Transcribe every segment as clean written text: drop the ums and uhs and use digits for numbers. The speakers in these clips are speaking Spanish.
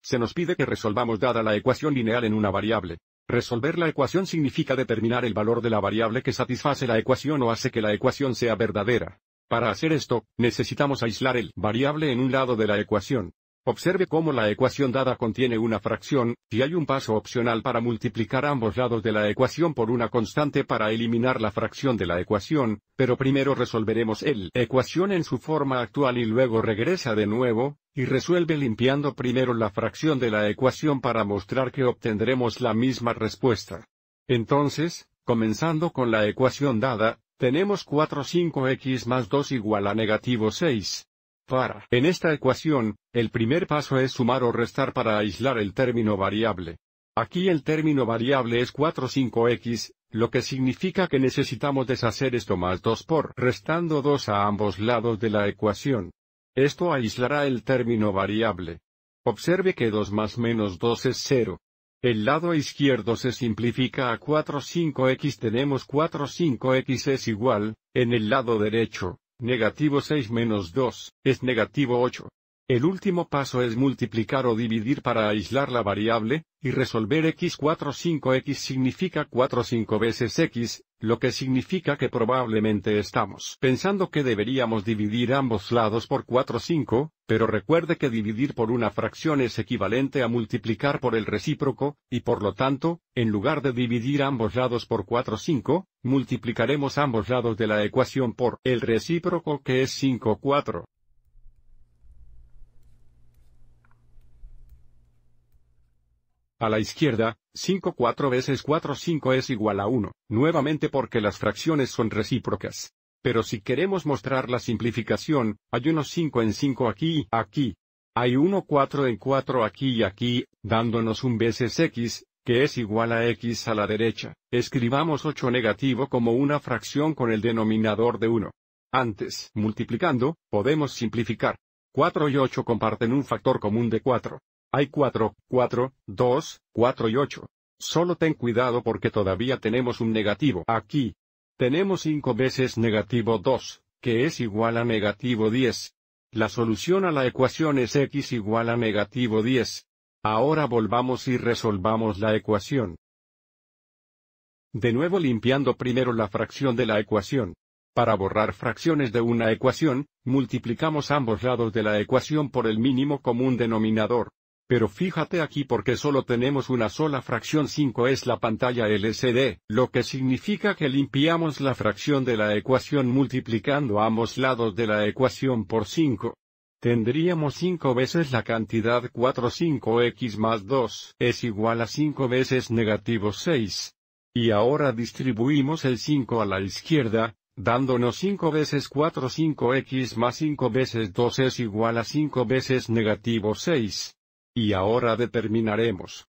Se nos pide que resolvamos dada la ecuación lineal en una variable. Resolver la ecuación significa determinar el valor de la variable que satisface la ecuación o hace que la ecuación sea verdadera. Para hacer esto, necesitamos aislar el variable en un lado de la ecuación. Observe cómo la ecuación dada contiene una fracción, y hay un paso opcional para multiplicar ambos lados de la ecuación por una constante para eliminar la fracción de la ecuación, pero primero resolveremos la ecuación en su forma actual y luego regresa de nuevo, y resuelve limpiando primero la fracción de la ecuación para mostrar que obtendremos la misma respuesta. Entonces, comenzando con la ecuación dada, tenemos 4,5x más 2 igual a -6. En esta ecuación, el primer paso es sumar o restar para aislar el término variable. Aquí el término variable es 4,5x, lo que significa que necesitamos deshacer esto más 2 por restando 2 a ambos lados de la ecuación. Esto aislará el término variable. Observe que 2 más menos 2 es 0. El lado izquierdo se simplifica a 4,5x. Tenemos 4,5x es igual, en el lado derecho. -6 menos 2, es -8. El último paso es multiplicar o dividir para aislar la variable, y resolver x. 4,5x significa 4 5 veces x, lo que significa que probablemente estamos pensando que deberíamos dividir ambos lados por 4,5, pero recuerde que dividir por una fracción es equivalente a multiplicar por el recíproco, y por lo tanto, en lugar de dividir ambos lados por 4,5, multiplicaremos ambos lados de la ecuación por el recíproco que es 5,4. A la izquierda, 5,4 veces 4,5 es igual a 1, nuevamente porque las fracciones son recíprocas. Pero si queremos mostrar la simplificación, hay unos 5 en 5 aquí y aquí. Hay 4 en 4 aquí y aquí, dándonos un veces x, que es igual a x a la derecha. Escribamos 8 negativo como una fracción con el denominador de 1. Antes, multiplicando, podemos simplificar. 4 y 8 comparten un factor común de 4. Hay 4, 4, 2, 4 y 8. Solo ten cuidado porque todavía tenemos un negativo aquí. Tenemos 5 veces -2, que es igual a -10. La solución a la ecuación es x igual a -10. Ahora volvamos y resolvamos la ecuación. De nuevo limpiando primero la fracción de la ecuación. Para borrar fracciones de una ecuación, multiplicamos ambos lados de la ecuación por el mínimo común denominador. Pero fíjate aquí porque solo tenemos una sola fracción. 5 es la pantalla LCD, lo que significa que limpiamos la fracción de la ecuación multiplicando ambos lados de la ecuación por 5. Tendríamos 5 veces la cantidad 4. 5x más 2 es igual a 5 veces -6. Y ahora distribuimos el 5 a la izquierda, dándonos 5 veces 4. 5x más 5 veces 2 es igual a 5 veces -6. Y ahora determinaremos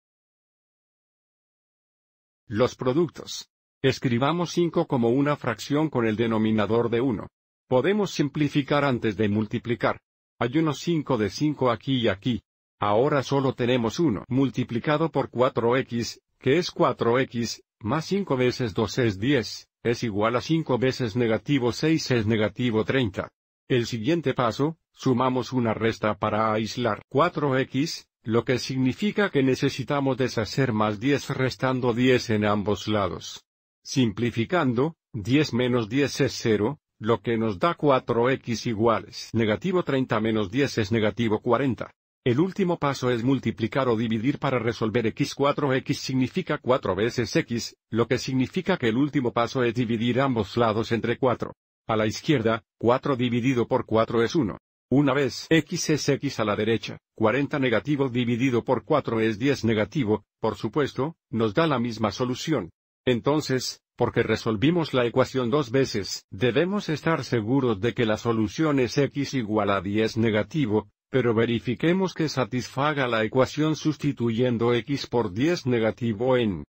los productos. Escribamos 5 como una fracción con el denominador de 1. Podemos simplificar antes de multiplicar. Hay unos 5 de 5 aquí y aquí. Ahora solo tenemos 1 multiplicado por 4x, que es 4x, más 5 veces 2 es 10, es igual a 5 veces -6 es -30. El siguiente paso, sumamos una resta para aislar 4x, lo que significa que necesitamos deshacer más 10 restando 10 en ambos lados. Simplificando, 10 menos 10 es 0, lo que nos da 4x iguales -30 menos 10 es -40. El último paso es multiplicar o dividir para resolver x. 4x significa 4 veces x, lo que significa que el último paso es dividir ambos lados entre 4. A la izquierda, 4 dividido por 4 es 1. Una vez x es x a la derecha, 40 negativo dividido por 4 es 10 negativo, por supuesto, nos da la misma solución. Entonces, porque resolvimos la ecuación 2 veces, debemos estar seguros de que la solución es x igual a 10 negativo, pero verifiquemos que satisfaga la ecuación sustituyendo x por 10 negativo en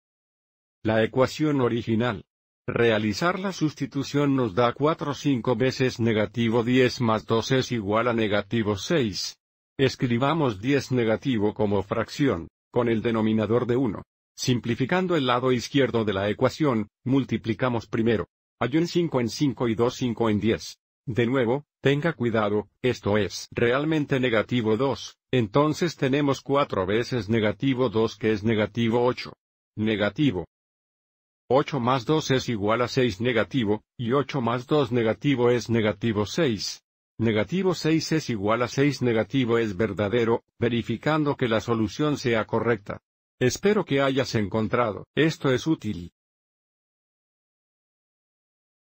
la ecuación original. Realizar la sustitución nos da 4 5 veces -10 más 2 es igual a -6. Escribamos 10 negativo como fracción, con el denominador de 1. Simplificando el lado izquierdo de la ecuación, multiplicamos primero. Hay un 5 en 5 y 2 5 en 10. De nuevo, tenga cuidado, esto es realmente -2, Entonces tenemos 4 veces negativo 2 que es negativo 8. Negativo. 8 más 2 es igual a 6 negativo, y 8 más 2 negativo es negativo 6. Negativo 6 es igual a 6 negativo es verdadero, verificando que la solución sea correcta. Espero que hayas encontrado esto es útil.